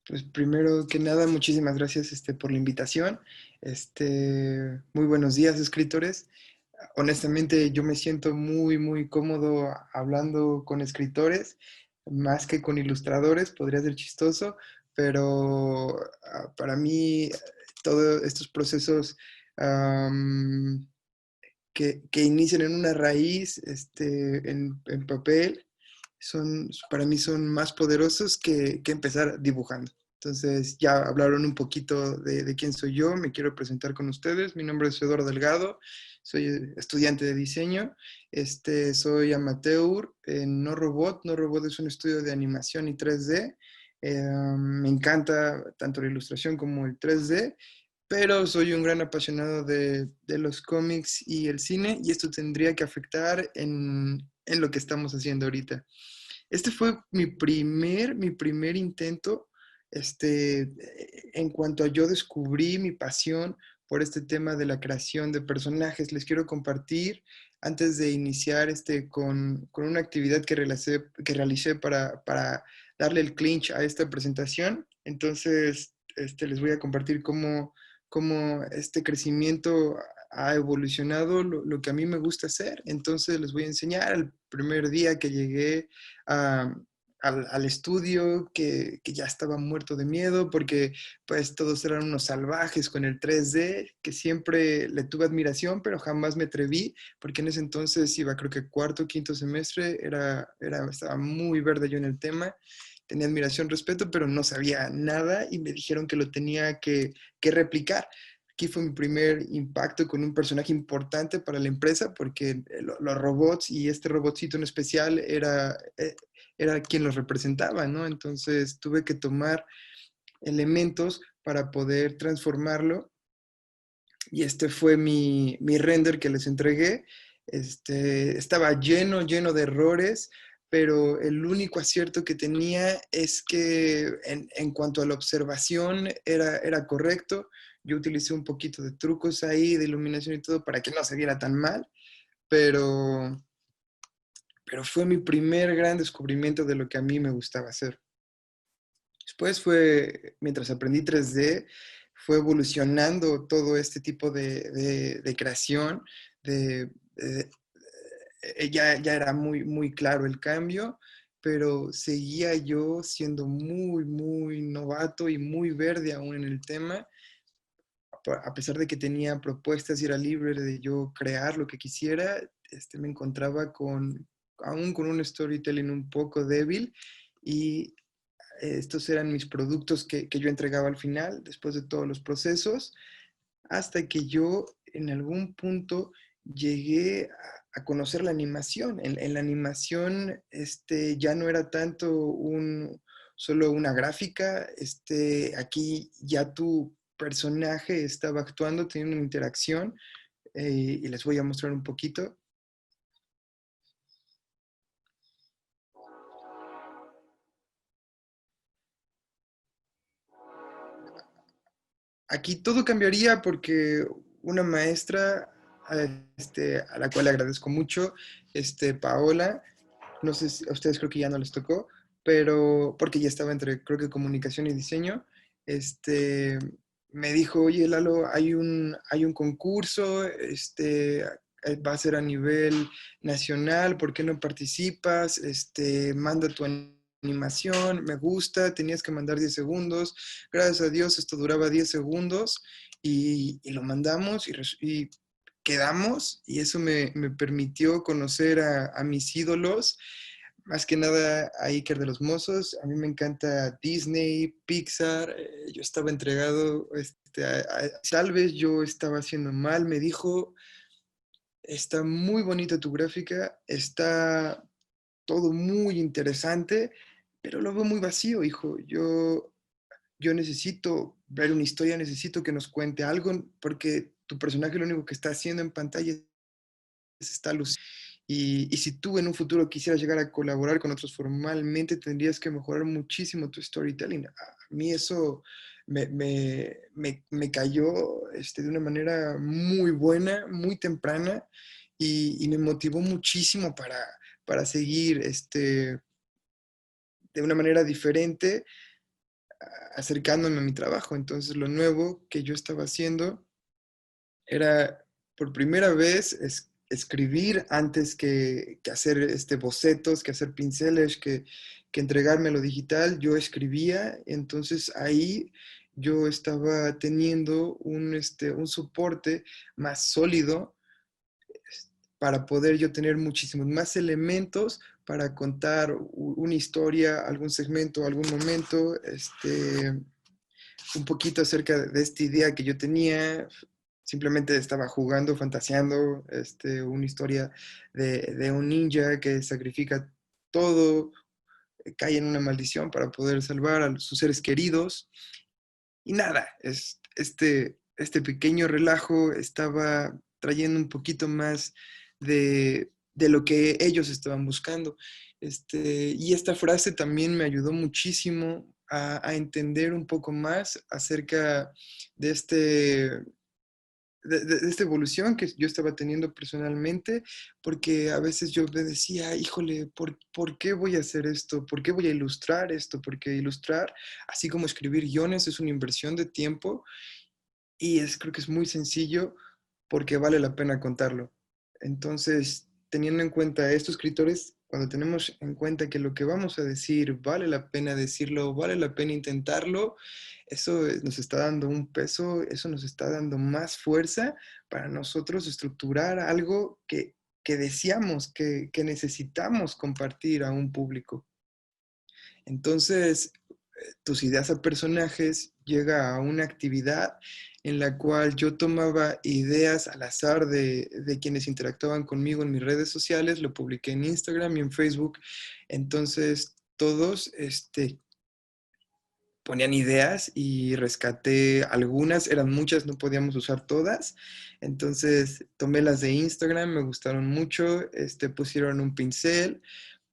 Pues primero que nada, muchísimas gracias por la invitación. Muy buenos días, escritores. Honestamente, yo me siento muy cómodo hablando con escritores, más que con ilustradores, podría ser chistoso, pero para mí todos estos procesos am, que inician en una raíz, en papel, para mí son más poderosos que empezar dibujando. Entonces, ya hablaron un poquito de quién soy yo, me quiero presentar con ustedes. Mi nombre es Eduardo Delgado, soy estudiante de diseño, soy amateur en No Robot. No Robot es un estudio de animación y 3D. Me encanta tanto la ilustración como el 3D, pero soy un gran apasionado de los cómics y el cine, y esto tendría que afectar en lo que estamos haciendo ahorita. Este fue mi primer intento, en cuanto a yo descubrí mi pasión por este tema de la creación de personajes. Les quiero compartir, antes de iniciar con una actividad que realicé para darle el clinch a esta presentación. Entonces, les voy a compartir cómo este crecimiento ha evolucionado lo que a mí me gusta hacer. Entonces, les voy a enseñar el primer día que llegué a, al estudio, que ya estaba muerto de miedo porque pues todos eran unos salvajes con el 3D, que siempre le tuve admiración, pero jamás me atreví porque en ese entonces iba, creo que cuarto, quinto semestre, estaba muy verde yo en el tema. Tenía admiración, respeto, pero no sabía nada y me dijeron que lo tenía que replicar. Aquí fue mi primer impacto con un personaje importante para la empresa, porque los robots y este robotcito en especial era quien los representaba, ¿no? Entonces tuve que tomar elementos para poder transformarlo, y este fue mi render que les entregué. Estaba lleno de errores, pero el único acierto que tenía es que en cuanto a la observación era correcto. Yo utilicé un poquito de trucos ahí, de iluminación y todo, para que no se viera tan mal, pero, pero fue mi primer gran descubrimiento de lo que a mí me gustaba hacer. Después mientras aprendí 3D, fue evolucionando todo este tipo de creación, de- ya era muy claro el cambio, pero seguía yo siendo muy novato y muy verde aún en el tema, a pesar de que tenía propuestas y era libre de yo crear lo que quisiera. Me encontraba aún con un storytelling un poco débil, y estos eran mis productos que yo entregaba al final, después de todos los procesos, hasta que yo en algún punto llegué a conocer la animación. En la animación, ya no era tanto solo una gráfica. Aquí ya tu personaje estaba actuando, teniendo una interacción, y les voy a mostrar un poquito. Aquí todo cambiaría porque una maestra, a la cual le agradezco mucho, Paola, no sé si a ustedes, creo que ya no les tocó, pero porque ya estaba entre, creo que comunicación y diseño. este, Me dijo: oye, Lalo, hay un concurso, va a ser a nivel nacional, ¿por qué no participas? Manda tu animación, me gusta, tenías que mandar 10 segundos. Gracias a Dios esto duraba 10 segundos, y lo mandamos, y quedamos, y eso me permitió conocer a mis ídolos, más que nada a Iker de los Mozos. A mí me encanta Disney, Pixar. Yo estaba entregado, tal vez yo estaba haciendo mal. Me dijo: está muy bonita tu gráfica, está todo muy interesante, pero lo veo muy vacío, hijo. Yo necesito ver una historia, necesito que nos cuente algo, porque tu personaje lo único que está haciendo en pantalla es esta luz. Y si tú en un futuro quisieras llegar a colaborar con otros formalmente, tendrías que mejorar muchísimo tu storytelling. A mí eso me cayó, de una manera muy buena, muy temprana, y me motivó muchísimo para seguir, de una manera diferente, acercándome a mi trabajo. Entonces lo nuevo que yo estaba haciendo era por primera vez escribir antes que hacer bocetos, que hacer pinceles, que entregarme lo digital. Yo escribía, entonces ahí yo estaba teniendo un soporte más sólido para poder yo tener muchísimos más elementos para contar una historia, algún segmento, algún momento, un poquito acerca de esta idea que yo tenía. Simplemente estaba jugando, fantaseando, una historia de un ninja que sacrifica todo, cae en una maldición para poder salvar a sus seres queridos. Y nada, este pequeño relajo estaba trayendo un poquito más de lo que ellos estaban buscando. Y esta frase también me ayudó muchísimo a entender un poco más acerca de de esta evolución que yo estaba teniendo personalmente, porque a veces yo me decía, híjole, ¿por qué voy a hacer esto? ¿Por qué voy a ilustrar esto? Porque ilustrar, así como escribir guiones, es una inversión de tiempo y creo que es muy sencillo porque vale la pena contarlo. Entonces, teniendo en cuenta estos escritores, cuando tenemos en cuenta que lo que vamos a decir vale la pena decirlo, vale la pena intentarlo, eso nos está dando un peso, eso nos está dando más fuerza para nosotros estructurar algo que deseamos, que necesitamos compartir a un público. Entonces, tus ideas a personajes llega a una actividad en la cual yo tomaba ideas al azar de quienes interactuaban conmigo en mis redes sociales, lo publiqué en Instagram y en Facebook. Entonces, todos ponían ideas y rescaté algunas, eran muchas, no podíamos usar todas. Entonces, tomé las de Instagram, me gustaron mucho, pusieron un pincel,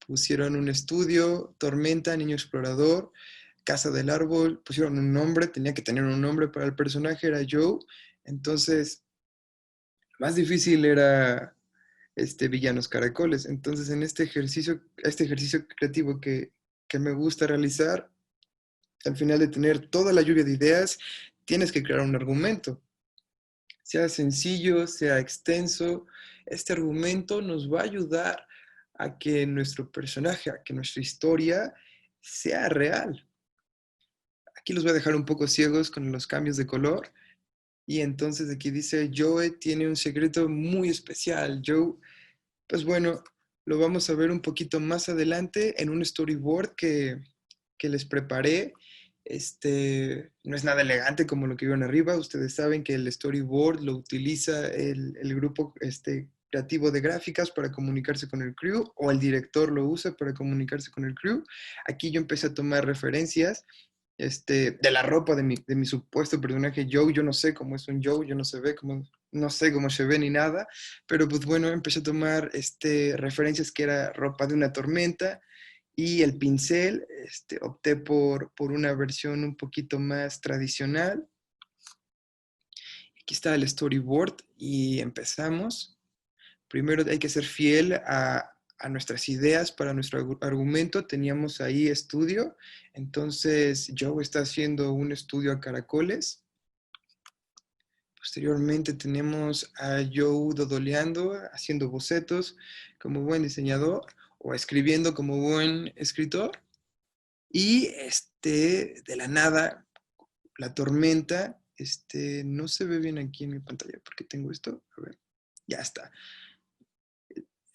pusieron un estudio, Tormenta, Niño Explorador, Casa del Árbol, pusieron un nombre, tenía que tener un nombre para el personaje, era Joe. Entonces, más difícil era Villanos Caracoles. Entonces, en este ejercicio creativo que me gusta realizar, al final de tener toda la lluvia de ideas, tienes que crear un argumento. Sea sencillo, sea extenso, este argumento nos va a ayudar a que nuestro personaje, a que nuestra historia sea real. Aquí los voy a dejar un poco ciegos con los cambios de color. Y entonces aquí dice, Joe tiene un secreto muy especial. Joe, pues bueno, lo vamos a ver un poquito más adelante en un storyboard que les preparé. No es nada elegante como lo que vieron arriba. Ustedes saben que el storyboard lo utiliza el grupo creativo de gráficas para comunicarse con el crew, o el director lo usa para comunicarse con el crew. Aquí yo empecé a tomar referencias de la ropa de mi supuesto personaje Joe. Yo no sé cómo es un Joe, yo no se ve cómo, no sé cómo se ve ni nada, pero pues bueno, empecé a tomar referencias que era ropa de una tormenta, y el pincel, opté por una versión un poquito más tradicional. Aquí está el storyboard y empezamos. Primero hay que ser fiel a nuestras ideas para nuestro argumento. Teníamos ahí estudio, entonces Joe está haciendo un estudio a caracoles. Posteriormente tenemos a Joe dodoleando, haciendo bocetos como buen diseñador, o escribiendo como buen escritor. Y de la nada, la tormenta, no se ve bien aquí en mi pantalla porque tengo esto. A ver, ya está.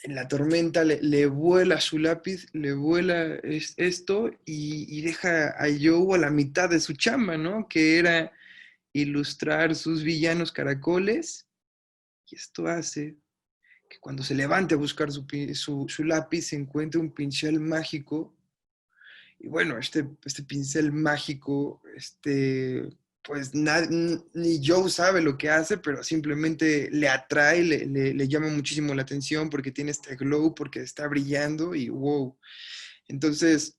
En la tormenta le vuela su lápiz, le vuela esto y deja a Joe a la mitad de su chamba, ¿no? Que era ilustrar sus villanos caracoles. Y esto hace que cuando se levante a buscar su lápiz se encuentre un pincel mágico. Y bueno, este pincel mágico, pues ni Joe sabe lo que hace, pero simplemente le atrae, le llama muchísimo la atención porque tiene este glow, porque está brillando y wow. Entonces,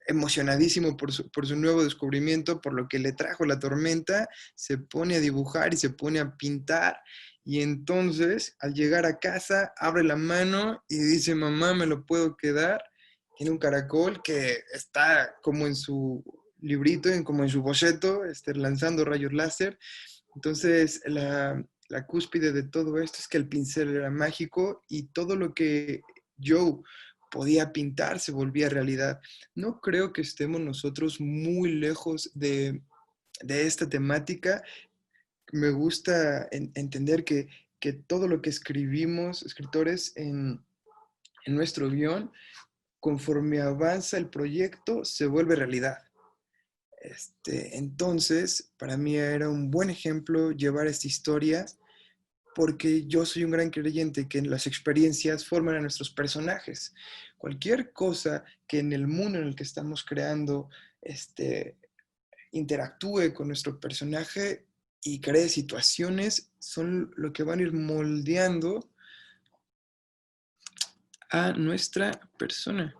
emocionadísimo por su nuevo descubrimiento, por lo que le trajo la tormenta, se pone a dibujar y se pone a pintar. Y entonces, al llegar a casa, abre la mano y dice, mamá, ¿me lo puedo quedar? Tiene un caracol que está como en su librito, como en su boceto, lanzando rayos láser. Entonces, la cúspide de todo esto es que el pincel era mágico y todo lo que Joe podía pintar se volvía realidad. No creo que estemos nosotros muy lejos de esta temática. Me gusta entender que todo lo que escribimos, escritores, en nuestro guión, conforme avanza el proyecto, se vuelve realidad. Entonces, para mí era un buen ejemplo llevar esta historia porque yo soy un gran creyente que las experiencias forman a nuestros personajes. Cualquier cosa que en el mundo en el que estamos creando interactúe con nuestro personaje y cree situaciones son lo que van a ir moldeando a nuestra persona.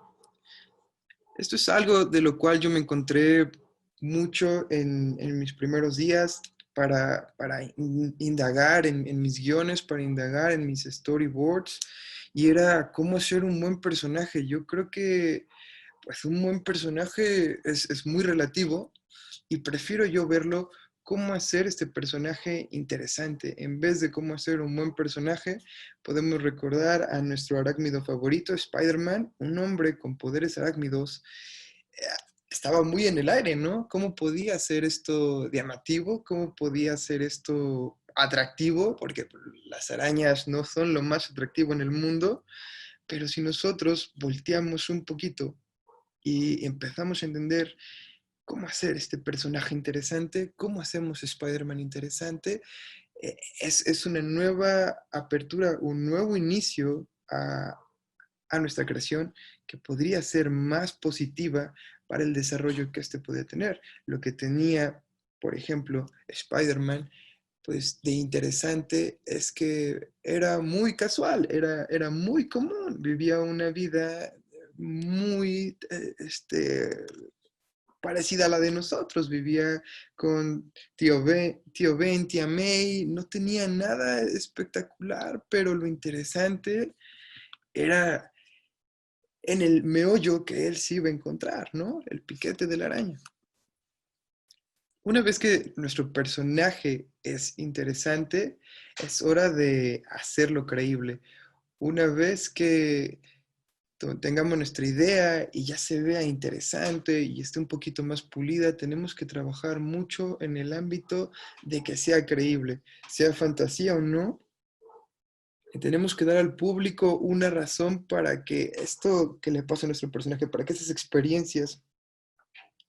Esto es algo de lo cual yo me encontré mucho en mis primeros días para indagar en mis guiones, para indagar en mis storyboards, y era cómo ser un buen personaje. Yo creo que pues un buen personaje es muy relativo y prefiero yo verlo cómo hacer este personaje interesante. En vez de cómo hacer un buen personaje, podemos recordar a nuestro arácnido favorito, Spider-Man, un hombre con poderes arácnidos. eh, Estaba muy en el aire, ¿no? ¿Cómo podía ser esto llamativo? ¿Cómo podía ser esto atractivo? Porque las arañas no son lo más atractivo en el mundo, pero si nosotros volteamos un poquito y empezamos a entender cómo hacer este personaje interesante, cómo hacemos Spider-Man interesante, es una nueva apertura, un nuevo inicio a nuestra creación que podría ser más positiva para el desarrollo que éste puede tener. Lo que tenía, por ejemplo, Spider-Man, pues de interesante es que era muy casual, era muy común, vivía una vida muy parecida a la de nosotros, vivía con tío Ben, tía May, no tenía nada espectacular, pero lo interesante era en el meollo que él sí iba a encontrar, ¿no? El piquete de la araña. Una vez que nuestro personaje es interesante, es hora de hacerlo creíble. Una vez que tengamos nuestra idea y ya se vea interesante y esté un poquito más pulida, tenemos que trabajar mucho en el ámbito de que sea creíble, sea fantasía o no. Y tenemos que dar al público una razón para que esto que le pasa a nuestro personaje, para que esas experiencias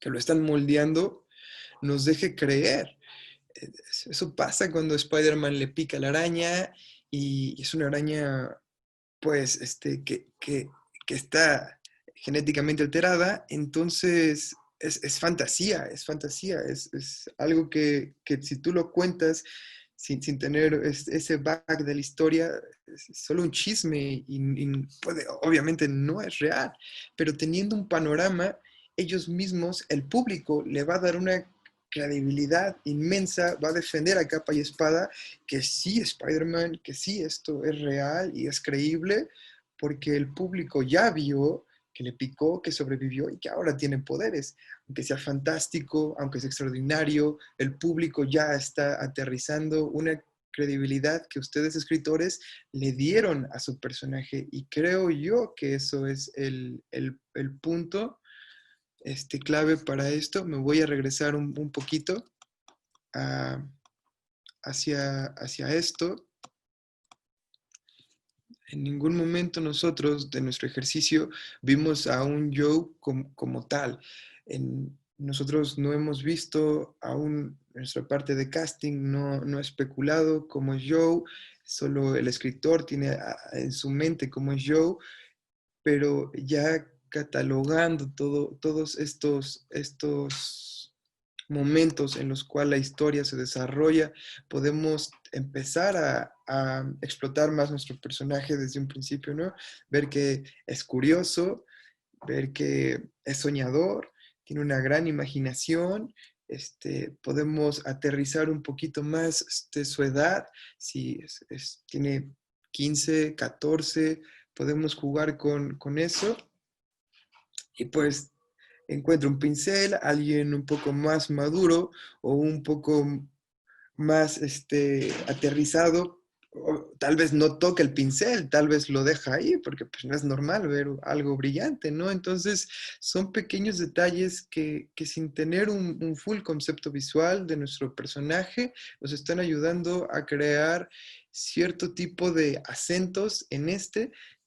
que lo están moldeando, nos deje creer. Eso pasa cuando Spider-Man le pica la araña y es una araña, pues, que está genéticamente alterada, entonces es fantasía, es algo que si tú lo cuentas sin tener ese back de la historia, es solo un chisme y obviamente no es real, pero teniendo un panorama, ellos mismos, el público, le va a dar una credibilidad inmensa, va a defender a capa y espada que sí Spider-Man, que sí esto es real y es creíble, porque el público ya vio que le picó, que sobrevivió y que ahora tiene poderes. Aunque sea fantástico, aunque sea extraordinario, el público ya está aterrizando una credibilidad que ustedes escritores le dieron a su personaje y creo yo que eso es el punto clave para esto. Me voy a regresar un poquito a, hacia esto. En ningún momento nosotros de nuestro ejercicio vimos a un Joe como tal. Nosotros no hemos visto aún nuestra parte de casting, no ha especulado cómo es Joe, solo el escritor tiene en su mente cómo es Joe, pero ya catalogando todos estos momentos en los cuales la historia se desarrolla, podemos empezar a explotar más nuestro personaje desde un principio, ¿no? Ver que es curioso, ver que es soñador, tiene una gran imaginación, podemos aterrizar un poquito más su edad, si tiene 15, 14, podemos jugar con eso y pues encuentra un pincel, alguien un poco más maduro o un poco más aterrizado, o tal vez no toca el pincel, tal vez lo deja ahí, porque pues no es normal ver algo brillante, ¿no? Entonces son pequeños detalles que sin tener un full concepto visual de nuestro personaje, nos están ayudando a crear cierto tipo de acentos en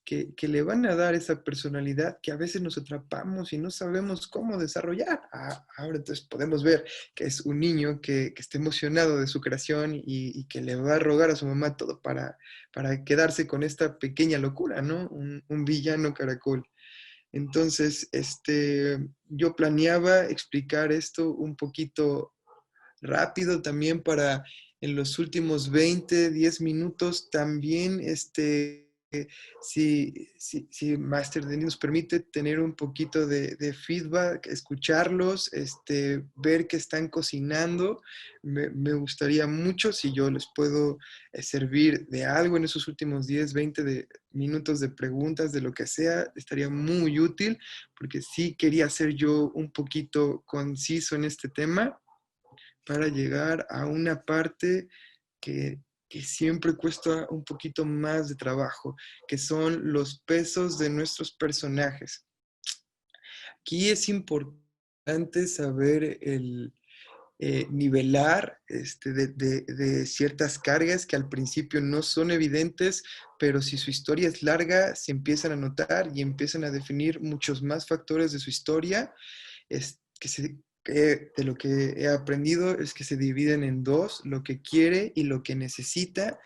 que le van a dar esa personalidad que a veces nos atrapamos y no sabemos cómo desarrollar. Ahora entonces podemos ver que es un niño que está emocionado de su creación y que le va a rogar a su mamá todo para quedarse con esta pequeña locura, ¿no? Un villano caracol. Entonces, yo planeaba explicar esto un poquito rápido también para en los últimos 20, 10 minutos también, si Master Denis nos permite tener un poquito de feedback, escucharlos, ver que están cocinando. Me gustaría mucho si yo les puedo servir de algo en esos últimos 10, 20 minutos de preguntas, de lo que sea, estaría muy útil, porque sí quería ser yo un poquito conciso en este tema para llegar a una parte que siempre cuesta un poquito más de trabajo, que son los pesos de nuestros personajes. Aquí es importante saber nivelar de ciertas cargas que al principio no son evidentes, pero si su historia es larga, se empiezan a notar y empiezan a definir muchos más factores de su historia de lo que he aprendido es que se dividen en dos, lo que quiere y lo que necesita.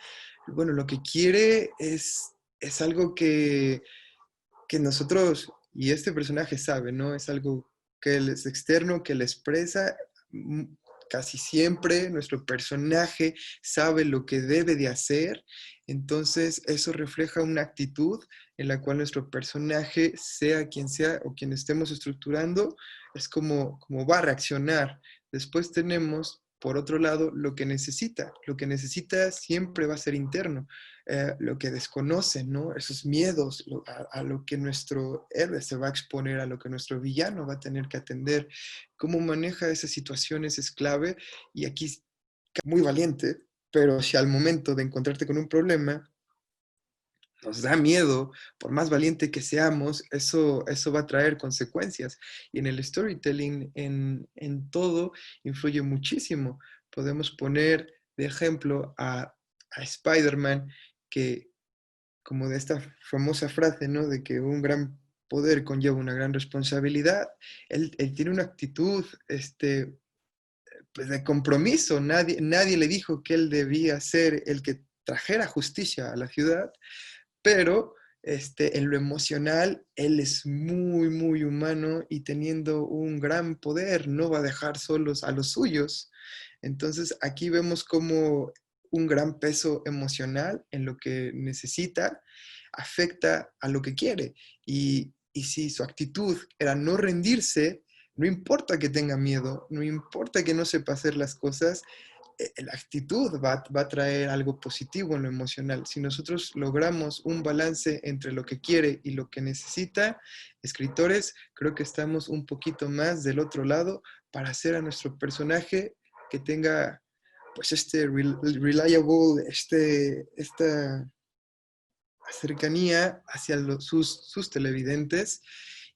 Bueno, lo que quiere es algo que nosotros y este personaje sabe, ¿no? Es algo que él es externo, que le expresa. mm, Casi siempre nuestro personaje sabe lo que debe de hacer, entonces eso refleja una actitud en la cual nuestro personaje, sea o quien estemos estructurando, es como va a reaccionar. Después tenemos, por otro lado, lo que necesita. Lo que necesita siempre va a ser interno, lo que desconoce, ¿no? Esos miedos, a lo que nuestro héroe se va a exponer, a lo que nuestro villano va a tener que atender. Cómo maneja esas situaciones es clave y aquí es muy valiente, pero si al momento de encontrarte con un problema nos da miedo, por más valiente que seamos, eso va a traer consecuencias. Y en el storytelling, en todo, influye muchísimo. Podemos poner de ejemplo a Spider-Man, que como de esta famosa frase, ¿no? De que un gran poder conlleva una gran responsabilidad. Él tiene una actitud, pues de compromiso. Nadie le dijo que él debía ser el que trajera justicia a la ciudad, pero en lo emocional, él es muy, muy humano y teniendo un gran poder, no va a dejar solos a los suyos. Entonces, aquí vemos como un gran peso emocional en lo que necesita afecta a lo que quiere. Y si su actitud era no rendirse, no importa que tenga miedo, no importa que no sepa hacer las cosas, la actitud va a traer algo positivo en lo emocional. Si nosotros logramos un balance entre lo que quiere y lo que necesita, escritores, creo que estamos un poquito más del otro lado para hacer a nuestro personaje que tenga pues reliable, esta cercanía hacia sus televidentes.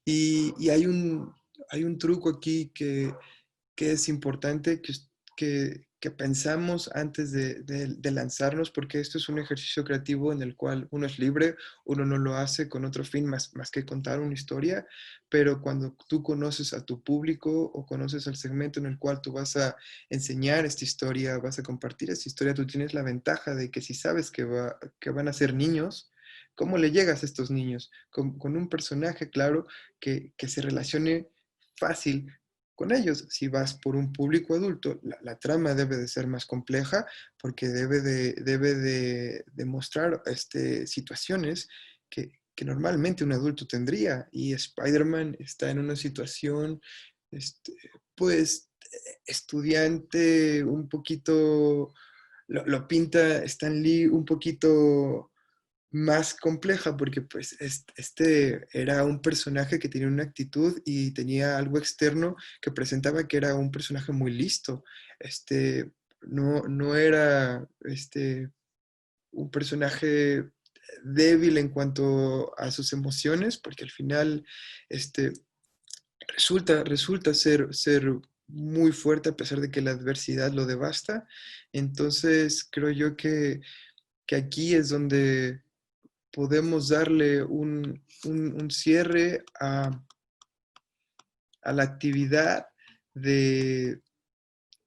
Y hay un truco aquí que es importante que pensamos antes de lanzarnos, porque esto es un ejercicio creativo en el cual uno es libre, uno no lo hace con otro fin más que contar una historia, pero cuando tú conoces a tu público o conoces al segmento en el cual tú vas a enseñar esta historia, vas a compartir esta historia, tú tienes la ventaja de que si sabes que van a ser niños, ¿cómo le llegas a estos niños? Con un personaje, claro, que se relacione fácil con ellos. Si vas por un público adulto, la trama debe de ser más compleja porque debe de mostrar situaciones que normalmente un adulto tendría. Y Spider-Man está en una situación, este, pues, estudiante, un poquito, lo pinta Stan Lee un poquito más compleja porque pues este era un personaje que tenía una actitud y tenía algo externo que presentaba que era un personaje muy listo. No era un personaje débil en cuanto a sus emociones, porque al final este, resulta ser muy fuerte a pesar de que la adversidad lo devasta. Entonces creo yo que aquí es donde podemos darle un cierre a la actividad de,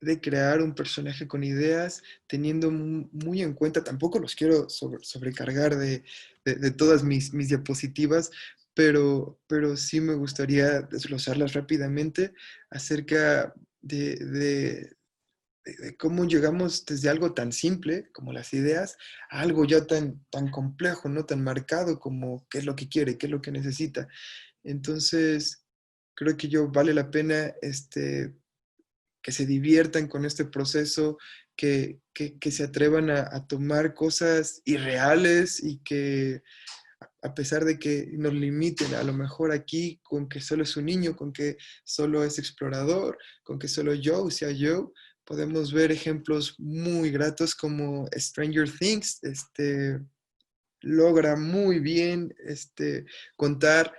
de crear un personaje con ideas, teniendo muy en cuenta, tampoco los quiero sobrecargar de todas mis diapositivas, pero sí me gustaría desglosarlas rápidamente acerca de cómo llegamos desde algo tan simple como las ideas a algo ya tan complejo, ¿no? Tan marcado como qué es lo que quiere, qué es lo que necesita. Entonces, creo que yo vale la pena que se diviertan con este proceso, que se atrevan a tomar cosas irreales y que a pesar de que nos limiten a lo mejor aquí con que solo es un niño, con que solo es explorador, con que solo Joe sea Joe, podemos ver ejemplos muy gratos como Stranger Things, logra muy bien contar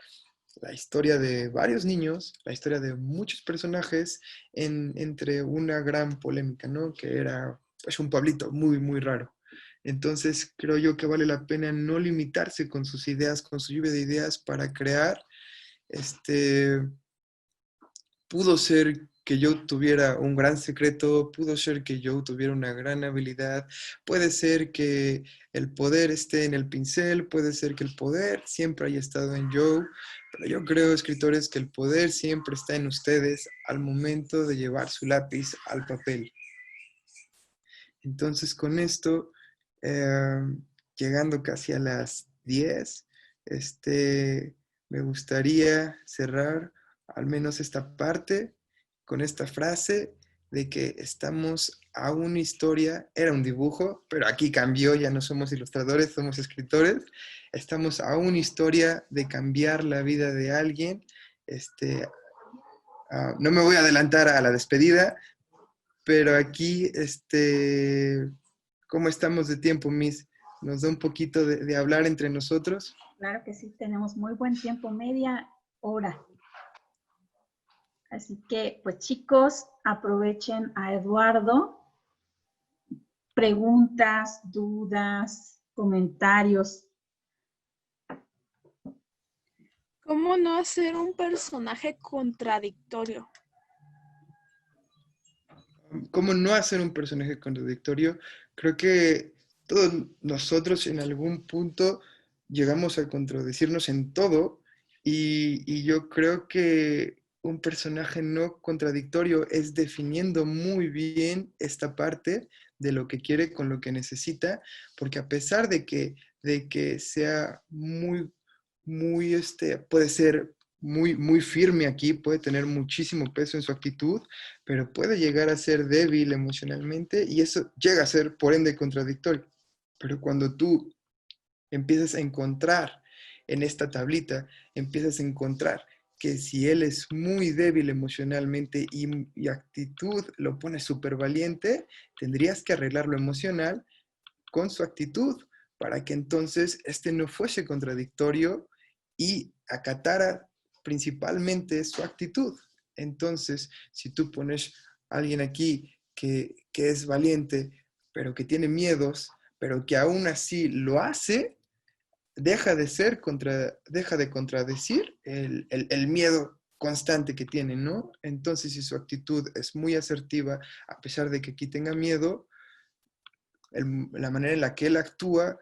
la historia de varios niños, la historia de muchos personajes entre una gran polémica, ¿no? Que era pues, un Pablito muy raro. Entonces creo yo que vale la pena no limitarse con sus ideas, con su lluvia de ideas para crear. Este, pudo ser que yo tuviera un gran secreto, pudo ser que yo tuviera una gran habilidad, puede ser que el poder esté en el pincel, puede ser que el poder siempre haya estado en Joe, pero yo creo, escritores, que el poder siempre está en ustedes al momento de llevar su lápiz al papel. Entonces, con esto, eh, llegando casi a las 10, me gustaría cerrar al menos esta parte con esta frase de que estamos a una historia, era un dibujo, pero aquí cambió, ya no somos ilustradores, somos escritores, estamos a una historia de cambiar la vida de alguien. Este, no me voy a adelantar a la despedida, pero aquí, ¿cómo estamos de tiempo, Miss? ¿Nos da un poquito de hablar entre nosotros? Claro que sí, tenemos muy buen tiempo, media hora. Así que, pues chicos, aprovechen a Eduardo. Preguntas, dudas, comentarios. ¿Cómo no hacer un personaje contradictorio? ¿Cómo no hacer un personaje contradictorio? Creo que todos nosotros en algún punto llegamos a contradecirnos en todo y yo creo que un personaje no contradictorio es definiendo muy bien esta parte de lo que quiere con lo que necesita, porque a pesar de que sea puede ser muy firme aquí, puede tener muchísimo peso en su actitud, pero puede llegar a ser débil emocionalmente y eso llega a ser, por ende, contradictorio. Pero cuando tú empiezas a encontrar en esta tablita, empiezas a encontrar que si él es muy débil emocionalmente y actitud lo pone súper valiente, tendrías que arreglar lo emocional con su actitud para que entonces este no fuese contradictorio y acatara principalmente su actitud. Entonces, si tú pones a alguien aquí que es valiente, pero que tiene miedos, pero que aún así lo hace, deja de contradecir el miedo constante que tiene, ¿no? Entonces, si su actitud es muy asertiva, a pesar de que aquí tenga miedo, la manera en la que él actúa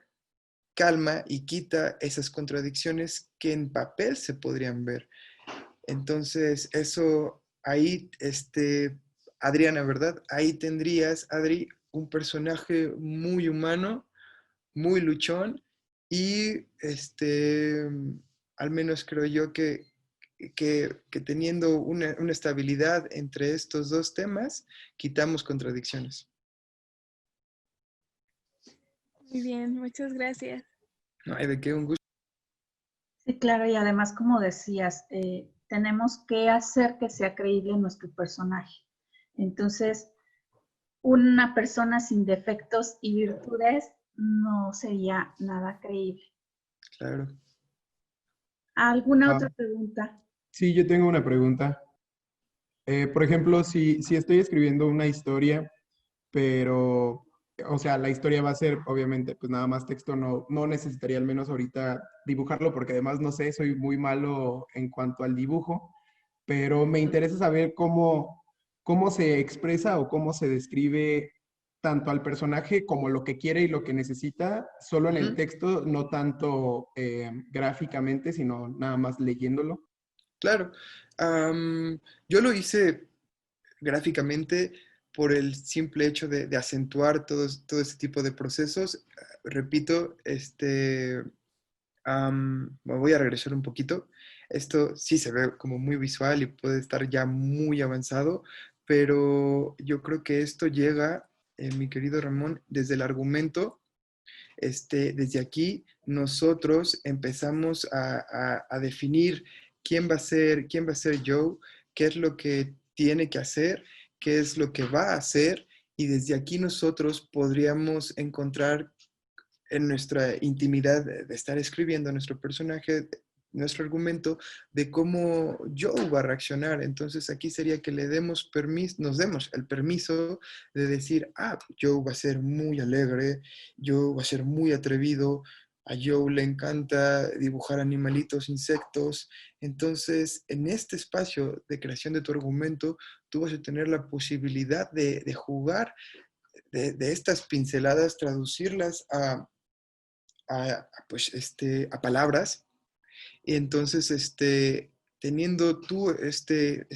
calma y quita esas contradicciones que en papel se podrían ver. Entonces, eso ahí, Adriana, ¿verdad? Ahí tendrías, Adri, un personaje muy humano, muy luchón y al menos creo yo que teniendo una estabilidad entre estos dos temas, quitamos contradicciones. Muy bien, muchas gracias. No hay de qué, un gusto. Sí, claro, y además, como decías, tenemos que hacer que sea creíble nuestro personaje. Entonces, una persona sin defectos y virtudes no sería nada creíble. Claro. ¿Alguna Ah, otra pregunta? sí, yo tengo una pregunta. Por ejemplo, si estoy escribiendo una historia, pero, o sea, la historia va a ser, obviamente, pues nada más texto, no necesitaría al menos ahorita dibujarlo, porque además, no sé, soy muy malo en cuanto al dibujo, pero me interesa saber cómo se expresa o cómo se describe tanto al personaje como lo que quiere y lo que necesita, solo en el Ujú. texto, no tanto gráficamente, sino nada más leyéndolo. Claro. Yo lo hice gráficamente por el simple hecho de acentuar todo este tipo de procesos. Repito, me voy a regresar un poquito. Esto sí se ve como muy visual y puede estar ya muy avanzado, pero yo creo que esto llega, mi querido Ramón, desde el argumento. Desde aquí nosotros empezamos a definir quién va a ser Joe, qué es lo que tiene que hacer, qué es lo que va a hacer, y desde aquí nosotros podríamos encontrar en nuestra intimidad de estar escribiendo a nuestro personaje, nuestro argumento de cómo Joe va a reaccionar. Entonces aquí sería que le demos permiso, nos demos el permiso de decir, Joe va a ser muy alegre, Joe va a ser muy atrevido, a Joe le encanta dibujar animalitos, insectos. Entonces, en este espacio de creación de tu argumento, tú vas a tener la posibilidad de jugar de estas pinceladas, traducirlas pues, a palabras. Y entonces, teniendo tú este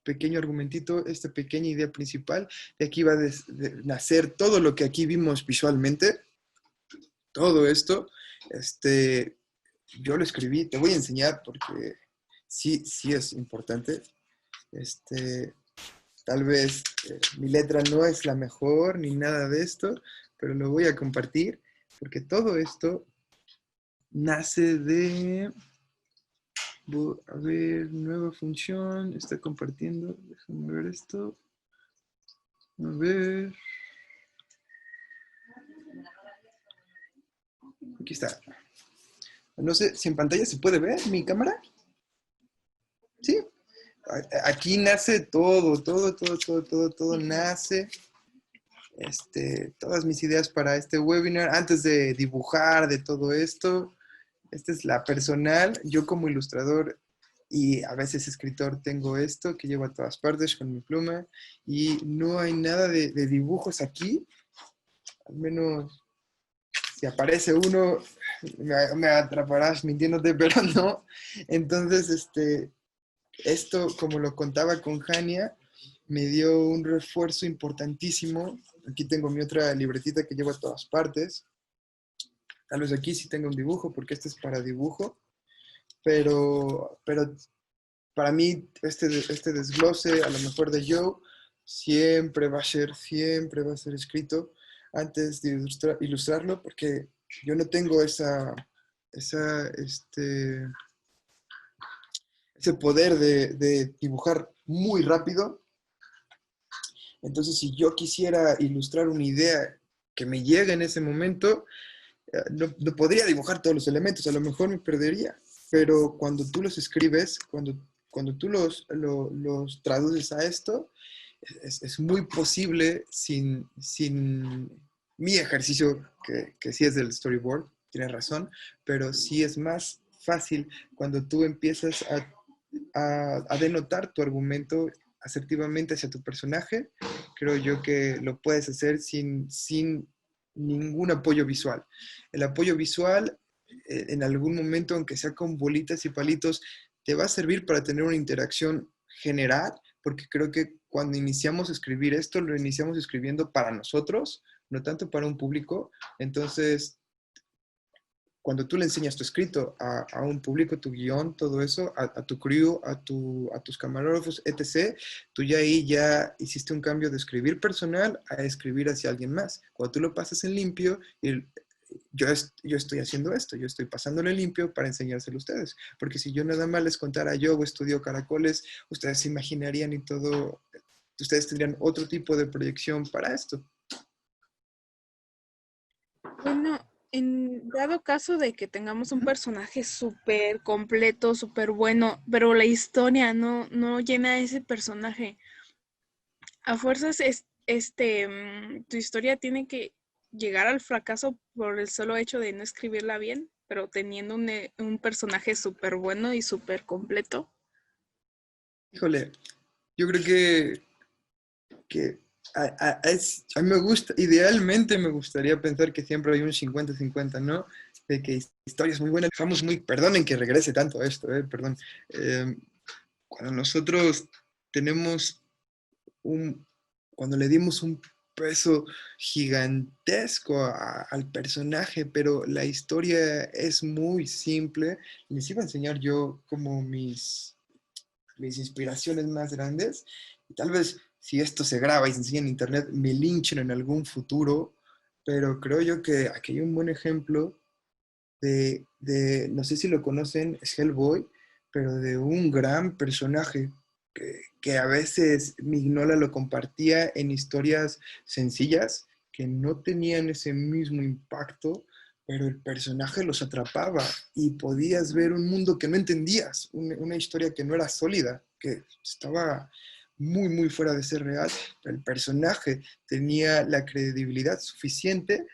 pequeño argumentito, esta pequeña idea principal, de aquí va a nacer todo lo que aquí vimos visualmente, todo esto, yo lo escribí, te voy a enseñar porque sí, sí es importante. Este, Tal vez mi letra no es la mejor ni nada de esto, pero lo voy a compartir porque todo esto nace de... A ver, nueva función, está compartiendo. Déjame ver esto. A ver. Aquí está. No sé si en pantalla se puede ver mi cámara. Sí. Aquí nace todo nace. Todas mis ideas para este webinar, antes de dibujar de todo esto. Esta es la personal. Yo como ilustrador y a veces escritor tengo esto que llevo a todas partes con mi pluma y no hay nada de dibujos aquí. Al menos si aparece uno, me atraparás mintiéndote, pero no. Entonces, esto, como lo contaba con Jania, me dio un refuerzo importantísimo. Aquí tengo mi otra libretita que llevo a todas partes. Tal vez aquí sí tengo un dibujo, porque este es para dibujo. Pero para mí, este desglose, a lo mejor de Joe, siempre va a ser escrito antes de ilustrarlo, porque yo no tengo esa, ese poder de dibujar muy rápido. Entonces, si yo quisiera ilustrar una idea que me llegue en ese momento, no podría dibujar todos los elementos, a lo mejor me perdería. Pero cuando tú los escribes, cuando tú los traduces a esto, es muy posible sin mi ejercicio, que sí es del storyboard, tienes razón, pero sí es más fácil cuando tú empiezas a denotar tu argumento asertivamente hacia tu personaje. Creo yo que lo puedes hacer sin ningún apoyo visual. El apoyo visual, en algún momento, aunque sea con bolitas y palitos, te va a servir para tener una interacción general, porque creo que cuando iniciamos a escribir esto, lo iniciamos escribiendo para nosotros, no tanto para un público. Entonces, cuando tú le enseñas tu escrito a un público, tu guión, todo eso, a tu crew, a tus camarógrafos, etc., tú ya ahí ya hiciste un cambio de escribir personal a escribir hacia alguien más. Cuando tú lo pasas en limpio yo estoy haciendo esto, yo estoy pasándole limpio para enseñárselo a ustedes. Porque si yo nada más les contara, yo estudio caracoles, ustedes se imaginarían y todo, ustedes tendrían otro tipo de proyección para esto. Bueno, en dado caso de que tengamos un personaje súper completo, súper bueno, pero la historia no llena a ese personaje, a fuerzas tu historia tiene que llegar al fracaso por el solo hecho de no escribirla bien, pero teniendo un personaje súper bueno y súper completo. Híjole, yo creo que a mí me gusta, idealmente me gustaría pensar que siempre hay un 50-50, ¿no? De que historias muy buenas, dejamos muy, perdonen que regrese tanto a esto, perdón. Cuando nosotros tenemos cuando le dimos un peso gigantesco al personaje, pero la historia es muy simple, les iba a enseñar yo como mis inspiraciones más grandes. Y tal vez si esto se graba y se enseña en internet, me linchen en algún futuro, pero creo yo que aquí hay un buen ejemplo no sé si lo conocen, es Hellboy, pero de un gran personaje que a veces Mignola lo compartía en historias sencillas que no tenían ese mismo impacto, pero el personaje los atrapaba y podías ver un mundo que no entendías, una historia que no era sólida, que estaba muy, muy fuera de ser real. El personaje tenía la credibilidad suficiente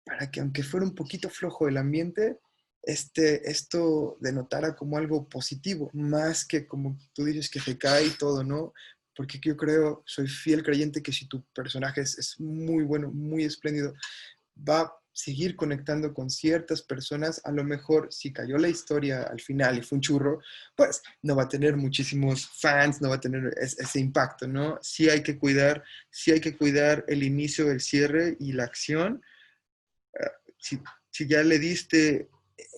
para que aunque fuera un poquito flojo el ambiente, esto denotara como algo positivo, más que como tú dices que se cae y todo, ¿no? Porque yo creo, soy fiel creyente que si tu personaje es muy bueno, muy espléndido, va a seguir conectando con ciertas personas, a lo mejor si cayó la historia al final y fue un churro, pues no va a tener muchísimos fans, no va a tener ese impacto, ¿no? Sí hay que cuidar el inicio, el cierre y la acción, si, si ya le diste,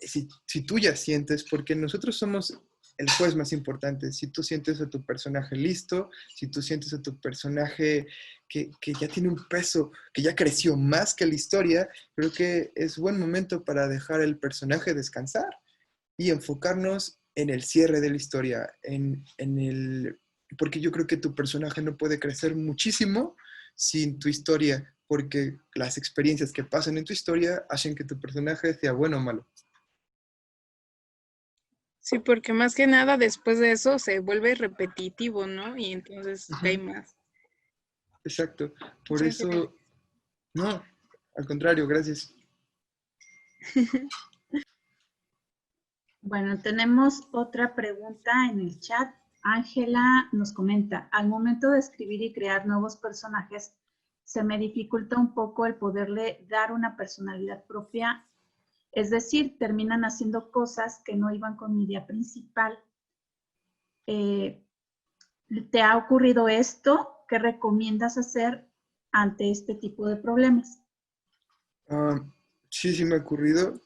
si tú ya sientes, porque nosotros somos el juez más importante, si tú sientes a tu personaje listo, si tú sientes a tu personaje que ya tiene un peso, que ya creció más que la historia, creo que es buen momento para dejar el personaje descansar y enfocarnos en el cierre de la historia, porque yo creo que tu personaje no puede crecer muchísimo sin tu historia, porque las experiencias que pasan en tu historia hacen que tu personaje sea bueno o malo. Sí, porque más que nada después de eso se vuelve repetitivo, ¿no? Y entonces cae Ujú, más. exacto. Por Muchas gracias. eso, no, al contrario, gracias. Bueno, tenemos otra pregunta en el chat. Ángela nos comenta, al momento de escribir y crear nuevos personajes, se me dificulta un poco el poderle dar una personalidad propia, es decir, terminan haciendo cosas que no iban con mi idea principal. ¿Te ha ocurrido esto? ¿Qué recomiendas hacer ante este tipo de problemas? Ah, sí, sí me ha ocurrido.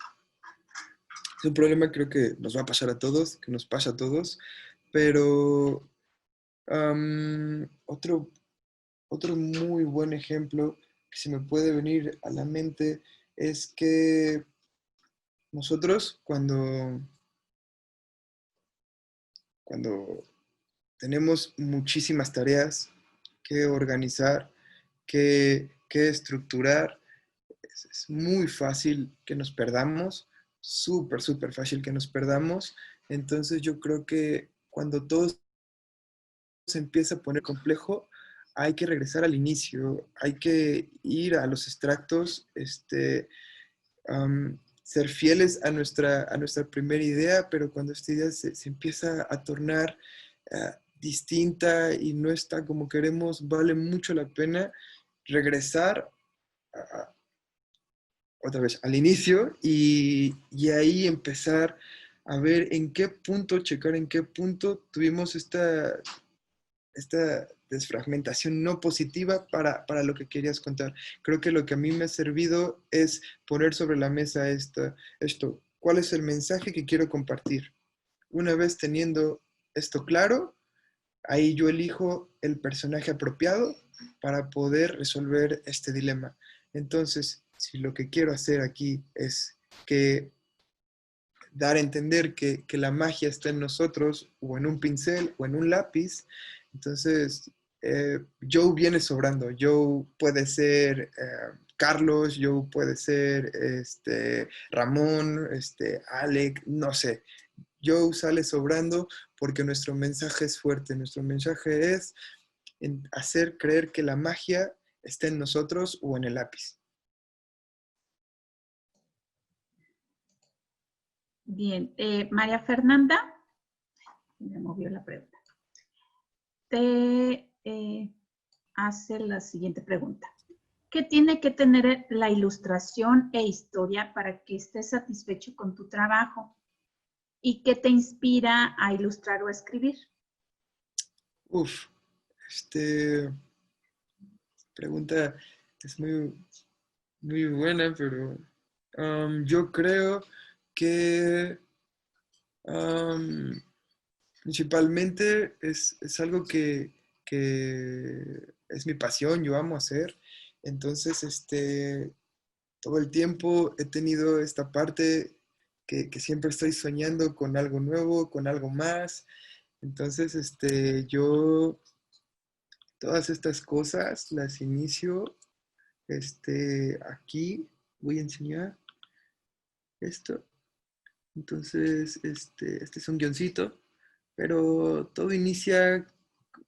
Es un problema creo que nos va a pasar a todos, que nos pasa a todos, pero otro muy buen ejemplo que se me puede venir a la mente es que nosotros cuando tenemos muchísimas tareas que organizar, que estructurar, es muy fácil que nos perdamos, súper, súper fácil que nos perdamos. Entonces yo creo que cuando todo se empieza a poner complejo, hay que regresar al inicio, hay que ir a los extractos, ser fieles a nuestra primera idea, pero cuando esta idea se empieza a tornar distinta y no está como queremos, vale mucho la pena regresar otra vez al inicio y ahí empezar a ver en qué punto, checar en qué punto tuvimos esta desfragmentación no positiva para lo que querías contar. Creo que lo que a mí me ha servido es poner sobre la mesa esto. ¿Cuál es el mensaje que quiero compartir? Una vez teniendo esto claro, ahí yo elijo el personaje apropiado para poder resolver este dilema. Entonces, si lo que quiero hacer aquí es que dar a entender que la magia está en nosotros, o en un pincel, o en un lápiz, entonces Joe viene sobrando. Joe puede ser Carlos, Joe puede ser Ramón, Alec, no sé. Joe sale sobrando porque nuestro mensaje es fuerte. Nuestro mensaje es en hacer creer que la magia está en nosotros o en el lápiz. Bien, María Fernanda, me movió la pregunta. Te hace la siguiente pregunta. ¿Qué tiene que tener la ilustración e historia para que estés satisfecho con tu trabajo? ¿Y qué te inspira a ilustrar o a escribir? Uf, pregunta es muy buena, pero yo creo que principalmente es algo que es mi pasión, yo amo hacer. Entonces, todo el tiempo he tenido esta parte que siempre estoy soñando con algo nuevo, con algo más. Entonces, yo todas estas cosas las inicio, aquí voy a enseñar esto. Entonces, este es un guioncito, pero todo inicia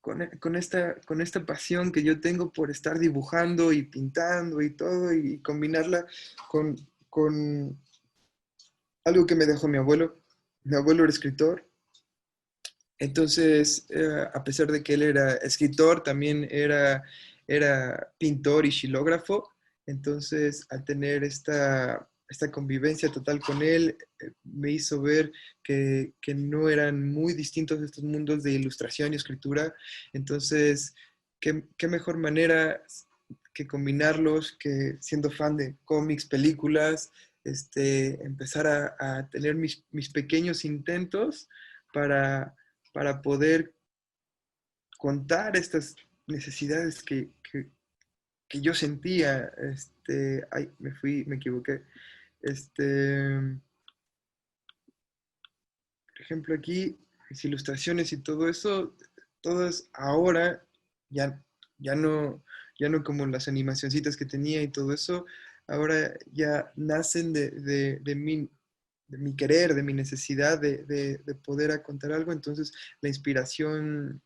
con esta pasión que yo tengo por estar dibujando y pintando y todo, y combinarla con, con algo que me dejó mi abuelo. Mi abuelo era escritor, entonces, a pesar de que él era escritor, también era pintor y xilógrafo. Entonces, al tener esta convivencia total con él, me hizo ver que no eran muy distintos estos mundos de ilustración y escritura. Entonces, qué mejor manera que combinarlos, que siendo fan de cómics, películas, empezar a tener mis pequeños intentos para poder contar estas necesidades que yo sentía. Ay, me equivoqué. Por ejemplo, aquí, mis ilustraciones y todo eso, todas ahora, ya, ya no como las animacioncitas que tenía y todo eso, ahora ya nacen de mi querer, de mi necesidad de poder a contar algo. Entonces, la inspiración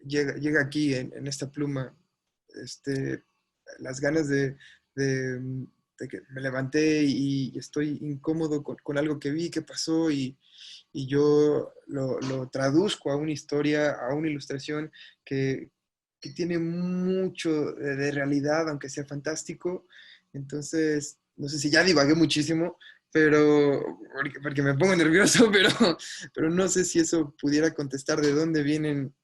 llega aquí en esta pluma. Este, las ganas de que me levanté y estoy incómodo con algo que vi, que pasó, y yo lo traduzco a una historia, a una ilustración que tiene mucho de realidad, aunque sea fantástico. Entonces, no sé si ya divagué muchísimo, pero porque me pongo nervioso, pero no sé si eso pudiera contestar de dónde vienen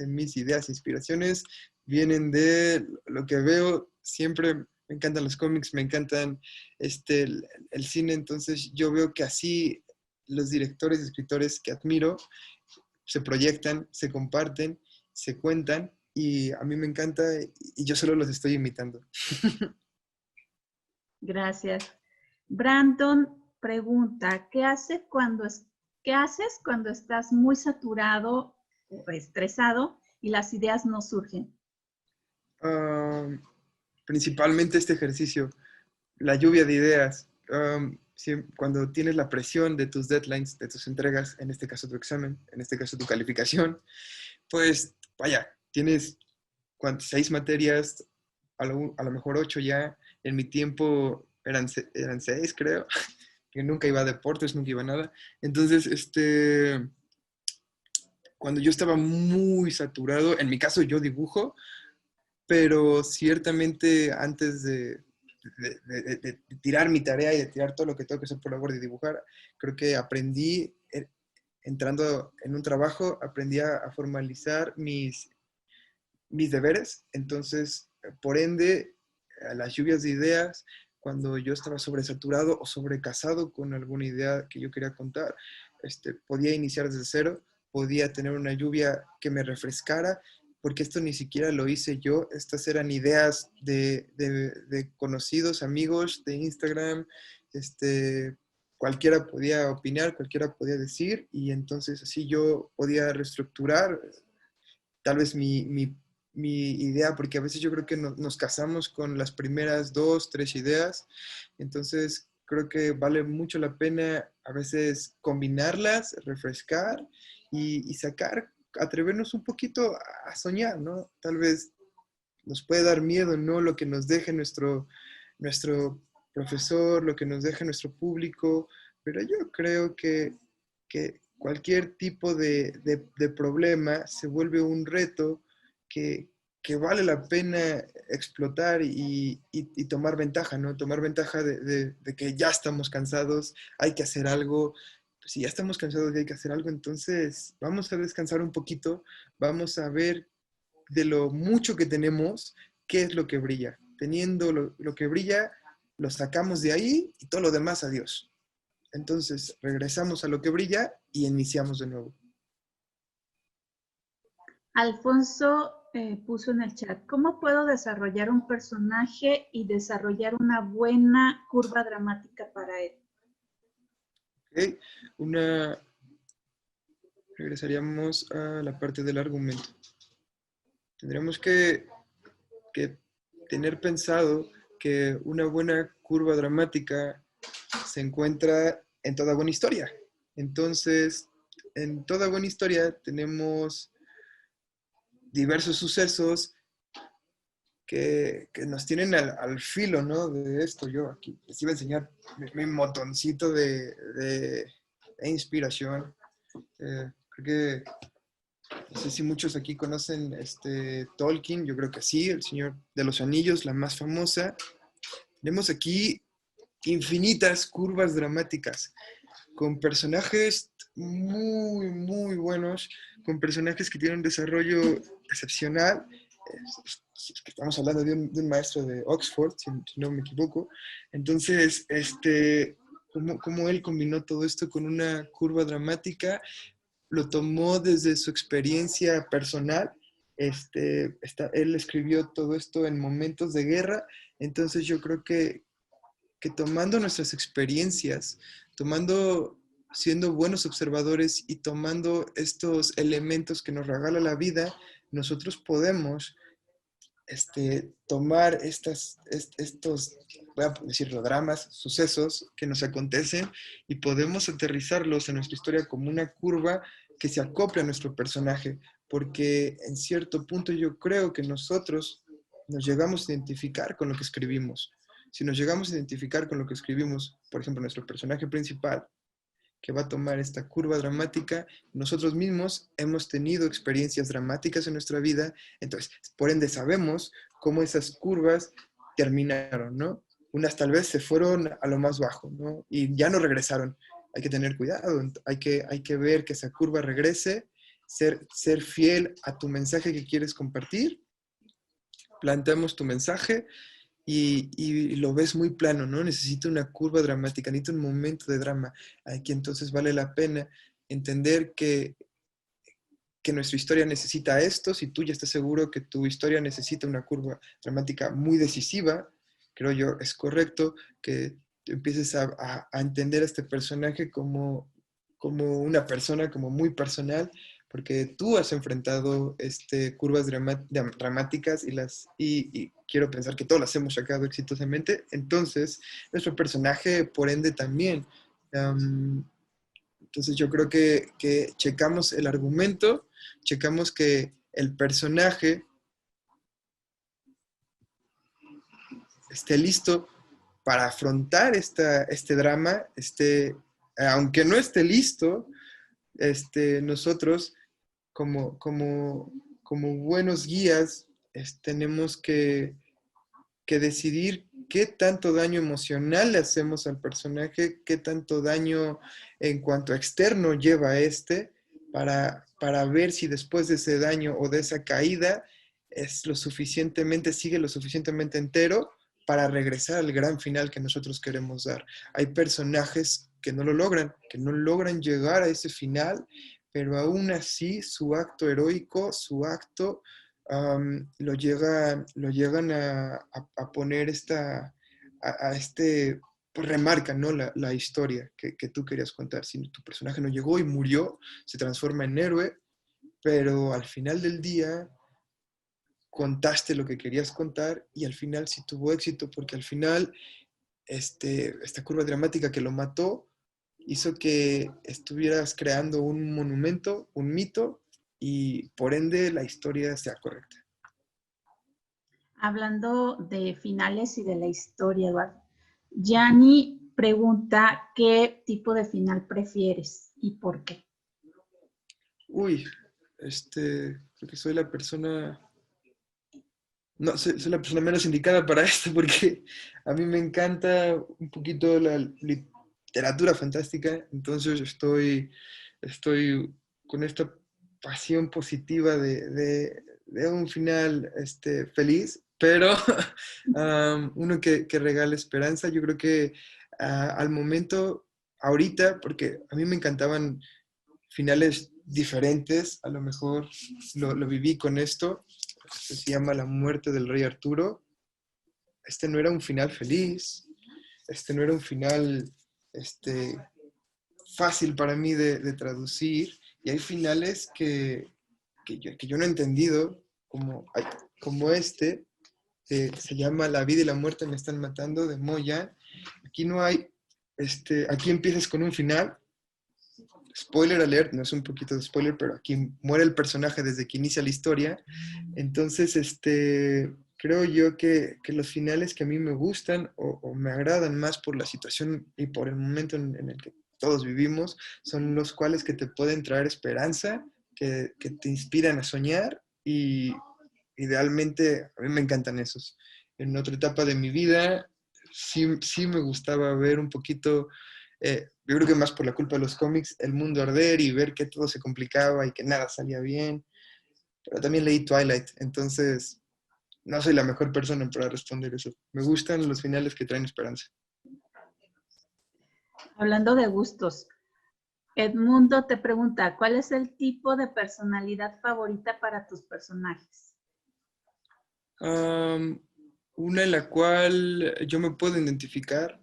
mis ideas, inspiraciones. Vienen de lo que veo. Siempre me encantan los cómics, me encantan el cine. Entonces yo veo que así los directores y escritores que admiro se proyectan, se comparten, se cuentan, y a mí me encanta, y yo solo los estoy imitando. Gracias. Brandon pregunta, ¿qué haces cuando estás muy saturado o estresado y las ideas no surgen? Principalmente este ejercicio, la lluvia de ideas. Cuando tienes la presión de tus deadlines, de tus entregas, en este caso tu examen, en este caso tu calificación, pues vaya, tienes 6 materias, a lo mejor 8 ya. En mi tiempo eran 6, creo, que nunca iba a deportes, nunca iba a nada. Entonces, cuando yo estaba muy saturado, en mi caso yo dibujo, pero ciertamente antes de tirar mi tarea y de tirar todo lo que tengo que hacer por la borda y dibujar, creo que aprendí, entrando en un trabajo, aprendí a formalizar mis deberes. Entonces, por ende, a las lluvias de ideas, cuando yo estaba sobresaturado o sobrecasado con alguna idea que yo quería contar, podía iniciar desde cero, podía tener una lluvia que me refrescara porque esto ni siquiera lo hice yo, estas eran ideas de conocidos, amigos de Instagram, cualquiera podía opinar, cualquiera podía decir, y entonces así yo podía reestructurar tal vez mi idea, porque a veces yo creo que nos casamos con las primeras 2, 3 ideas, entonces creo que vale mucho la pena a veces combinarlas, refrescar y sacar, atrevernos un poquito a soñar, ¿no? Tal vez nos puede dar miedo, ¿no? Lo que nos deje nuestro profesor, lo que nos deje nuestro público, pero yo creo que cualquier tipo de problema se vuelve un reto que vale la pena explotar y tomar ventaja, ¿no? Tomar ventaja de que ya estamos cansados, hay que hacer algo. Pues si ya estamos cansados y hay que hacer algo, entonces vamos a descansar un poquito, vamos a ver de lo mucho que tenemos, qué es lo que brilla. Teniendo lo que brilla, lo sacamos de ahí y todo lo demás, adiós. Entonces, regresamos a lo que brilla y iniciamos de nuevo. Alfonso puso en el chat, ¿cómo puedo desarrollar un personaje y desarrollar una buena curva dramática para él? Okay. Regresaríamos a la parte del argumento. Tendríamos que tener pensado que una buena curva dramática se encuentra en toda buena historia. Entonces, en toda buena historia tenemos diversos sucesos que nos tienen al filo, ¿no? De esto. Yo aquí les iba a enseñar mi motoncito de inspiración. Creo que, no sé si muchos aquí conocen Tolkien, yo creo que sí, El Señor de los Anillos, la más famosa. Tenemos aquí infinitas curvas dramáticas, con personajes muy, muy buenos, con personajes que tienen un desarrollo excepcional. Estamos hablando de un maestro de Oxford, si no me equivoco. Entonces, cómo él combinó todo esto con una curva dramática, lo tomó desde su experiencia personal. Él escribió todo esto en momentos de guerra, entonces yo creo que tomando nuestras experiencias, siendo buenos observadores y tomando estos elementos que nos regala la vida, nosotros podemos tomar estos, voy a decirlo, dramas, sucesos que nos acontecen y podemos aterrizarlos en nuestra historia como una curva que se acople a nuestro personaje, porque en cierto punto yo creo que nosotros nos llegamos a identificar con lo que escribimos. Si nos llegamos a identificar con lo que escribimos, por ejemplo, nuestro personaje principal, que va a tomar esta curva dramática, nosotros mismos hemos tenido experiencias dramáticas en nuestra vida, entonces, por ende, sabemos cómo esas curvas terminaron, ¿no? Unas tal vez se fueron a lo más bajo, ¿no? Y ya no regresaron. Hay que tener cuidado, hay que ver que esa curva regrese, ser fiel a tu mensaje que quieres compartir, planteamos tu mensaje, y lo ves muy plano, ¿no? Necesita una curva dramática, necesita un momento de drama. Aquí entonces vale la pena entender que nuestra historia necesita esto. Si tú ya estás seguro que tu historia necesita una curva dramática muy decisiva, creo yo es correcto que empieces a entender a este personaje como una persona, como muy personal, porque tú has enfrentado curvas dramáticas y quiero pensar que todas las hemos sacado exitosamente. Entonces, nuestro personaje, por ende, también. Entonces, yo creo que checamos el argumento, checamos que el personaje esté listo para afrontar este drama, aunque no esté listo, nosotros como buenos guías tenemos que decidir qué tanto daño emocional le hacemos al personaje, qué tanto daño en cuanto a externo lleva a para ver si después de ese daño o de esa caída sigue lo suficientemente entero para regresar al gran final que nosotros queremos dar. Hay personajes que no lo logran, que no logran llegar a ese final, pero aún así su acto heroico, su acto lo llegan a poner pues remarcan, ¿no? La historia que tú querías contar. Si tu personaje no llegó y murió, se transforma en héroe, pero al final del día contaste lo que querías contar y al final sí tuvo éxito, porque al final esta curva dramática que lo mató hizo que estuvieras creando un monumento, un mito, y por ende la historia sea correcta. Hablando de finales y de la historia, Eduardo, Yanni pregunta qué tipo de final prefieres y por qué. Uy, creo que soy la persona, no, soy la persona menos indicada para esto porque a mí me encanta un poquito la literatura fantástica, entonces estoy con esta pasión positiva de un final feliz, pero uno que regala esperanza. Yo creo que al momento, ahorita, porque a mí me encantaban finales diferentes, a lo mejor lo viví con esto, se llama La muerte del rey Arturo. Este no era un final feliz, no era un final fácil para mí de traducir, y hay finales que yo no he entendido, como se llama La vida y la muerte me están matando, de Moya. Aquí no hay, aquí empiezas con un final. Spoiler alert, no es un poquito de spoiler, pero aquí muere el personaje desde que inicia la historia. Entonces, creo yo que los finales que a mí me gustan o me agradan más por la situación y por el momento en el que todos vivimos, son los cuales que te pueden traer esperanza, que te inspiran a soñar, y idealmente a mí me encantan esos. En otra etapa de mi vida, sí me gustaba ver un poquito, yo creo que más por la culpa de los cómics, el mundo arder y ver que todo se complicaba y que nada salía bien. Pero también leí Twilight, entonces no soy la mejor persona para responder eso. Me gustan los finales que traen esperanza. Hablando de gustos, Edmundo te pregunta, ¿cuál es el tipo de personalidad favorita para tus personajes? Una en la cual yo me puedo identificar.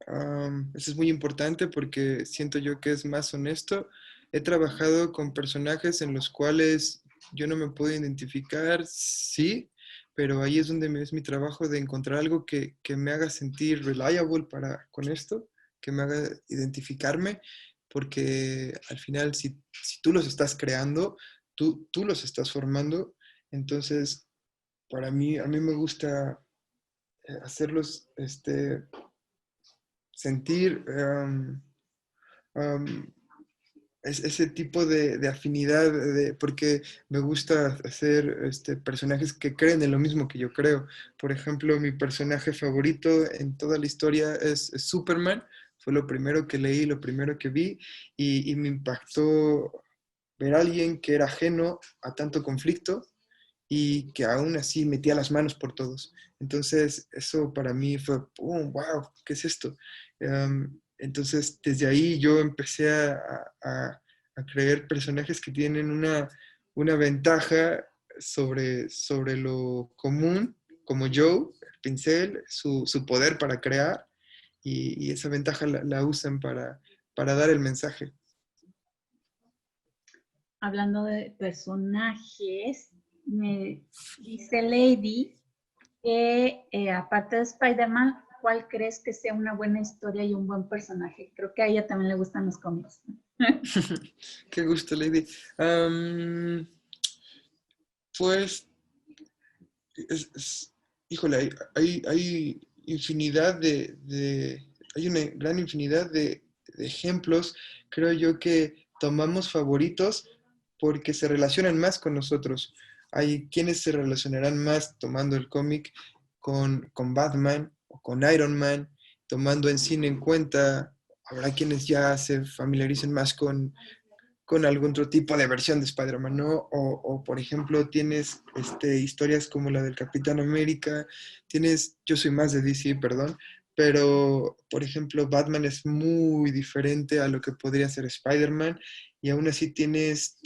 Eso es muy importante porque siento yo que es más honesto. He trabajado con personajes en los cuales yo no me puedo identificar, sí, pero ahí es donde es mi trabajo de encontrar algo que me haga sentir reliable con esto, que me haga identificarme, porque al final si tú los estás creando, tú los estás formando. Entonces a mí me gusta hacerlos sentir um, ese tipo de afinidad, porque me gusta hacer personajes que creen en lo mismo que yo creo. Por ejemplo, mi personaje favorito en toda la historia es Superman. Fue lo primero que leí, lo primero que vi, y me impactó ver a alguien que era ajeno a tanto conflicto y que aún así metía las manos por todos. Entonces, eso para mí fue, wow, ¿qué es esto? Entonces, desde ahí yo empecé a crear personajes que tienen una ventaja sobre lo común, como Joe, el pincel, su poder para crear, y esa ventaja la usan para dar el mensaje. Hablando de personajes, me dice Lady que aparte de Spider-Man, ¿cuál crees que sea una buena historia y un buen personaje? Creo que a ella también le gustan los cómics. Qué gusto, Lady. Pues, híjole, hay infinidad hay una gran infinidad de ejemplos. Creo yo que tomamos favoritos porque se relacionan más con nosotros. Hay quienes se relacionarán más tomando el cómic con Batman o con Iron Man, tomando en cine en cuenta. Habrá quienes ya se familiaricen más con algún otro tipo de versión de Spider-Man, ¿no? O, por ejemplo, tienes historias como la del Capitán América, yo soy más de DC, perdón, pero, por ejemplo, Batman es muy diferente a lo que podría ser Spider-Man, y aún así tienes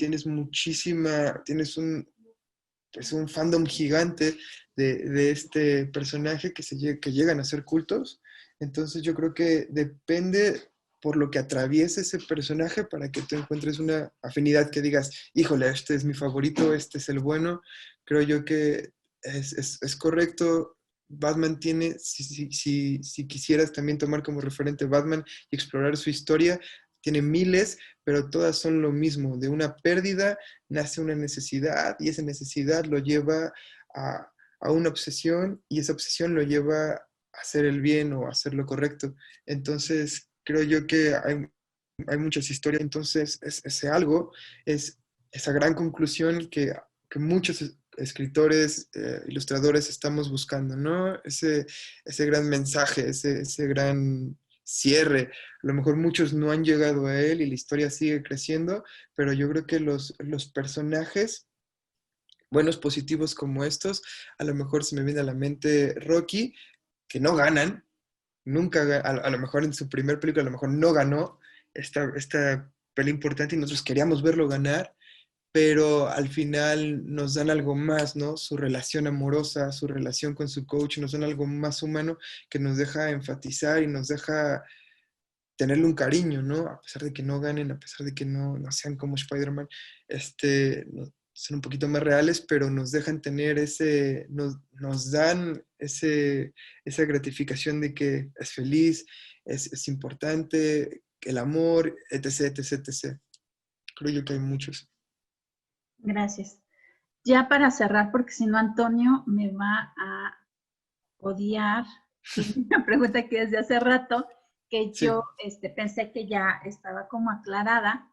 pues un fandom gigante de este personaje que llegan a ser cultos. Entonces yo creo que depende por lo que atraviese ese personaje para que tú encuentres una afinidad que digas, híjole, este es mi favorito, este es el bueno. Creo yo que es correcto. Batman tiene, si quisieras también tomar como referente Batman y explorar su historia, tiene miles, pero todas son lo mismo. De una pérdida nace una necesidad y esa necesidad lo lleva a, a una obsesión y esa obsesión lo lleva a hacer el bien o a hacer lo correcto. Entonces, creo yo que hay muchas historias. Entonces, ese algo es esa gran conclusión que muchos escritores, ilustradores estamos buscando, ¿no? Ese gran mensaje, ese gran cierre. A lo mejor muchos no han llegado a él y la historia sigue creciendo, pero yo creo que los personajes buenos, positivos como estos, a lo mejor se me viene a la mente Rocky, que no ganan, nunca, a lo mejor en su primer película, a lo mejor no ganó esta pelea importante y nosotros queríamos verlo ganar, pero al final nos dan algo más, ¿no? Su relación amorosa, su relación con su coach, nos dan algo más humano que nos deja enfatizar y nos deja tenerle un cariño, ¿no? A pesar de que no ganen, a pesar de que no sean como Spider-Man, son un poquito más reales, pero nos dejan tener nos dan esa gratificación de que es feliz, es importante, el amor, etc, etc, etc. Creo yo que hay muchos. Gracias. Ya para cerrar, porque si no Antonio me va a odiar, y una pregunta que desde hace rato, que Sí. yo pensé que ya estaba como aclarada,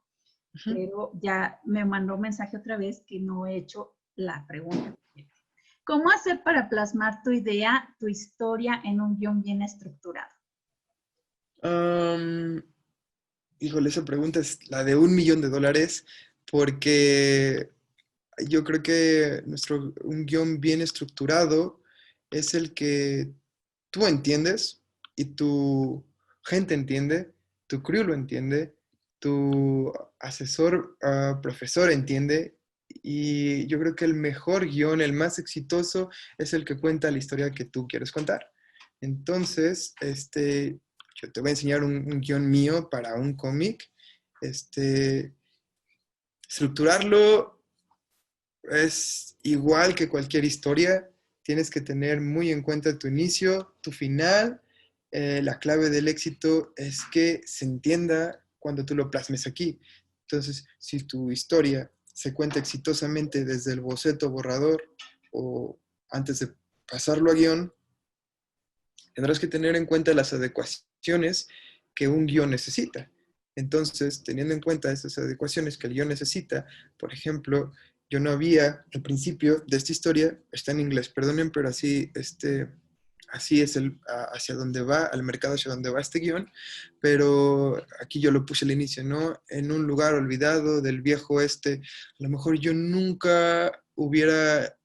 pero ya me mandó un mensaje otra vez que no he hecho la pregunta. ¿Cómo hacer para plasmar tu idea, tu historia en un guión bien estructurado? Híjole, esa pregunta es la de $1.000.000, porque yo creo que un guión bien estructurado es el que tú entiendes y tu gente entiende, tu crew lo entiende, tu asesor, profesor entiende, y yo creo que el mejor guión, el más exitoso, es el que cuenta la historia que tú quieres contar. Entonces, yo te voy a enseñar un guión mío para un cómic. Estructurarlo es igual que cualquier historia, tienes que tener muy en cuenta tu inicio, tu final. La clave del éxito es que se entienda cuando tú lo plasmes aquí. Entonces, si tu historia se cuenta exitosamente desde el boceto borrador o antes de pasarlo a guión, tendrás que tener en cuenta las adecuaciones que un guión necesita. Entonces, teniendo en cuenta esas adecuaciones que el guión necesita, por ejemplo, yo no había, al principio de esta historia, está en inglés, perdonen, pero así es hacia donde va, al mercado hacia donde va este guión, pero aquí yo lo puse al inicio, ¿no? En un lugar olvidado del viejo oeste, a lo mejor yo nunca hubiera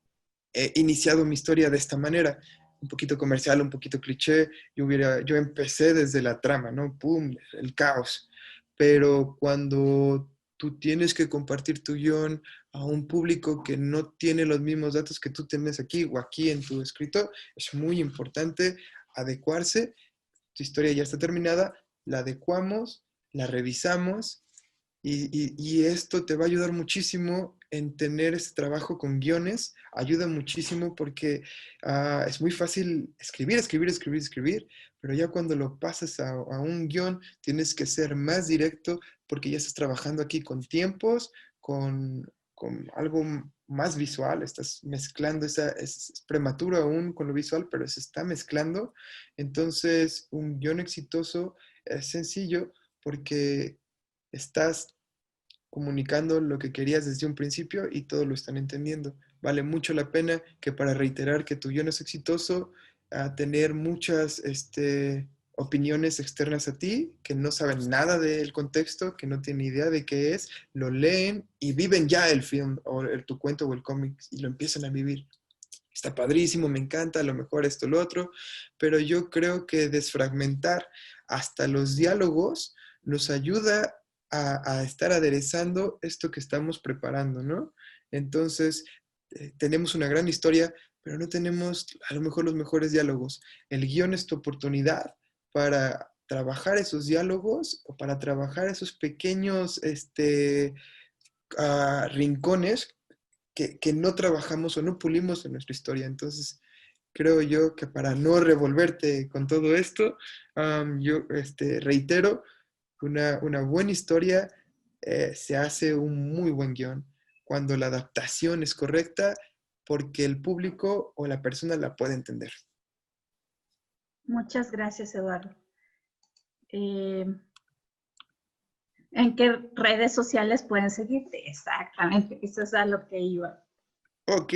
iniciado mi historia de esta manera, un poquito comercial, un poquito cliché, yo empecé desde la trama, ¿no? ¡Pum! El caos. Pero cuando tú tienes que compartir tu guión a un público que no tiene los mismos datos que tú tienes aquí o aquí en tu escrito, es muy importante adecuarse. Tu historia ya está terminada, la adecuamos, la revisamos y esto te va a ayudar muchísimo en tener este trabajo con guiones. Ayuda muchísimo porque es muy fácil escribir, escribir, escribir, escribir, pero ya cuando lo pasas a un guión tienes que ser más directo porque ya estás trabajando aquí con tiempos, con algo más visual, estás mezclando, es prematuro aún con lo visual, pero se está mezclando. Entonces, un guión exitoso es sencillo porque estás comunicando lo que querías desde un principio y todos lo están entendiendo. Vale mucho la pena que para reiterar que tu guión es exitoso, a tener muchas opiniones externas a ti que no saben nada del contexto, que no tienen idea de qué es, lo leen y viven ya el film o tu cuento o el cómic y lo empiezan a vivir. Está padrísimo, me encanta, a lo mejor esto, lo otro, pero yo creo que desfragmentar hasta los diálogos nos ayuda a estar aderezando esto que estamos preparando, ¿no? Entonces, tenemos una gran historia, pero no tenemos a lo mejor los mejores diálogos. El guión es tu oportunidad para trabajar esos diálogos o para trabajar esos pequeños rincones que no trabajamos o no pulimos en nuestra historia. Entonces, creo yo que para no revolverte con todo esto, yo reitero, una buena historia se hace un muy buen guión cuando la adaptación es correcta porque el público o la persona la puede entender. Muchas gracias, Eduardo. ¿En qué redes sociales pueden seguirte? Exactamente, eso es a lo que iba. Ok,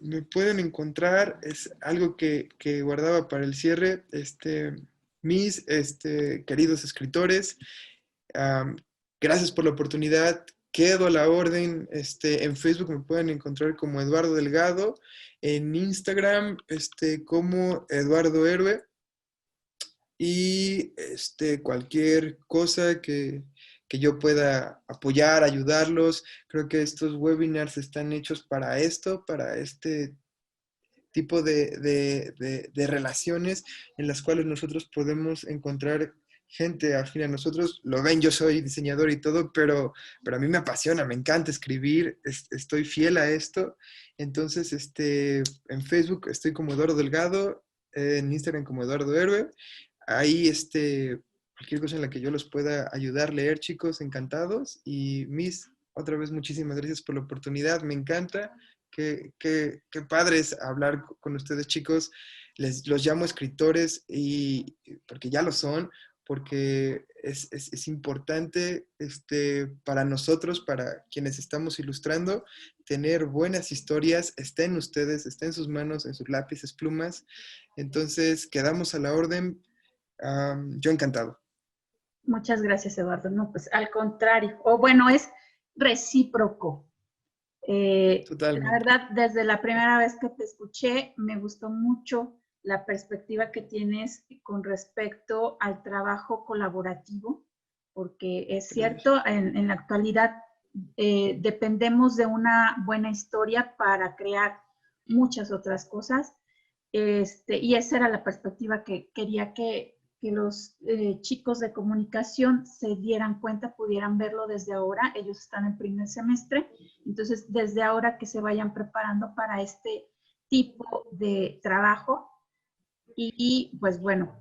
me pueden encontrar, es algo que guardaba para el cierre, mis queridos escritores, gracias por la oportunidad, quedo a la orden, en Facebook me pueden encontrar como Eduardo Delgado, en Instagram, como Eduardo Héroe, y cualquier cosa que yo pueda apoyar, ayudarlos. Creo que estos webinars están hechos para esto, para este tipo de relaciones en las cuales nosotros podemos encontrar gente afín a nosotros. Lo ven, yo soy diseñador y todo, pero a mí me apasiona, me encanta escribir, estoy fiel a esto. Entonces, en Facebook estoy como Eduardo Delgado, en Instagram como Eduardo Héroe. Ahí, cualquier cosa en la que yo los pueda ayudar, leer, chicos, encantados. Y otra vez, muchísimas gracias por la oportunidad, me encanta. Qué padre es hablar con ustedes, chicos. Los llamo escritores porque ya lo son, porque es importante para nosotros, para quienes estamos ilustrando, tener buenas historias. Está en ustedes, está en sus manos, en sus lápices, plumas. Entonces, quedamos a la orden. Yo encantado. Muchas gracias, Eduardo. No, pues al contrario, o bueno, es recíproco. La Totalmente. verdad, desde la primera vez que te escuché, me gustó mucho la perspectiva que tienes con respecto al trabajo colaborativo, porque es cierto, en la actualidad dependemos de una buena historia para crear muchas otras cosas, y esa era la perspectiva que quería que los chicos de comunicación se dieran cuenta, pudieran verlo desde ahora. Ellos están en primer semestre, entonces desde ahora que se vayan preparando para este tipo de trabajo. Y pues bueno,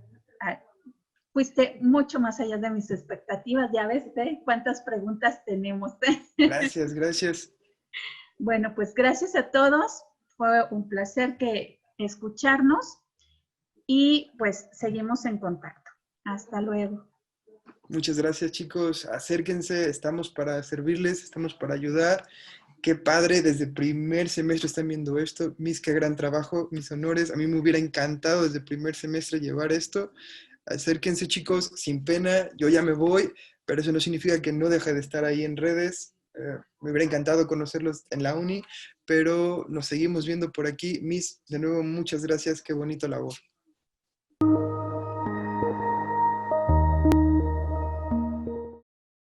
fuiste mucho más allá de mis expectativas. Ya ves, cuántas preguntas tenemos. Gracias, gracias. Bueno, pues gracias a todos. Fue un placer escucharnos. Y pues seguimos en contacto. Hasta luego. Muchas gracias, chicos. Acérquense, estamos para servirles, estamos para ayudar. Qué padre, desde primer semestre están viendo esto. Qué gran trabajo, mis honores. A mí me hubiera encantado desde primer semestre llevar esto. Acérquense, chicos, sin pena. Yo ya me voy, pero eso no significa que no deje de estar ahí en redes. Me hubiera encantado conocerlos en la uni, pero nos seguimos viendo por aquí. De nuevo, muchas gracias. Qué bonito labor.